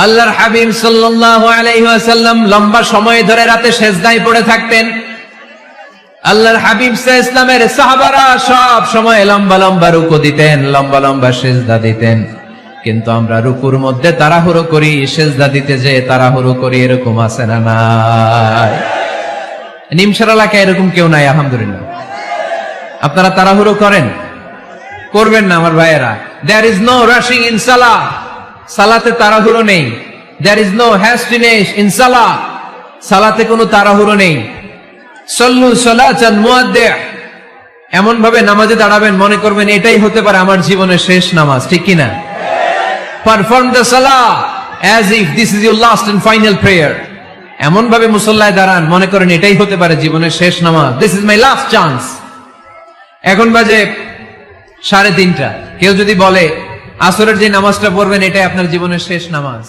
আল্লাহর হাবিব সাল্লাল্লাহু আলাইহি ওয়াসাল্লাম লম্বা সময় ধরে রাতে সেজদায় পড়ে থাকতেন। আল্লাহর হাবিব সাল্লাল্লাহু আলাইহি ওয়াসাল্লামের সাহাবারা সব সময় লম্বা লম্বা রুকু দিতেন, লম্বা লম্বা সেজদা দিতেন। কিন্তু আমরা রুকুর মধ্যে তাড়াহুড়ো করি, সেজদা দিতে যে তাড়াহুড়ো করি, এরকম আছে না নাই? নিমসার এলাকায় এরকম কেউ নাই আলহামদুলিল্লাহ। আপনারা তাড়াহুড়ো করেন? করবেন না আমার ভাইয়েরা। There is no rushing in salah. সালাতে তাড়াহুড়ো নেই। There is no hastiness in salah. সালাতে কোনো তাড়াহুড়ো নেই। সল্লু সালাতান মুআদ্দি'। এমন ভাবে নামাজে দাঁড়াবেন মনে করবেন এটাই হতে পারে আমার জীবনের শেষ নামাজ, ঠিক কি না? Perform the salah as if this is your last and final prayer. এমন ভাবে মুসল্লায় দাঁড়ান মনে করেন এটাই হতে পারে জীবনের শেষ নামাজ। This is my last chance. এখন বাজে 3:30। কেউ যদি বলে আসরের যে নামাজটা পড়বেন এটাই আপনার জীবনের শেষ নামাজ,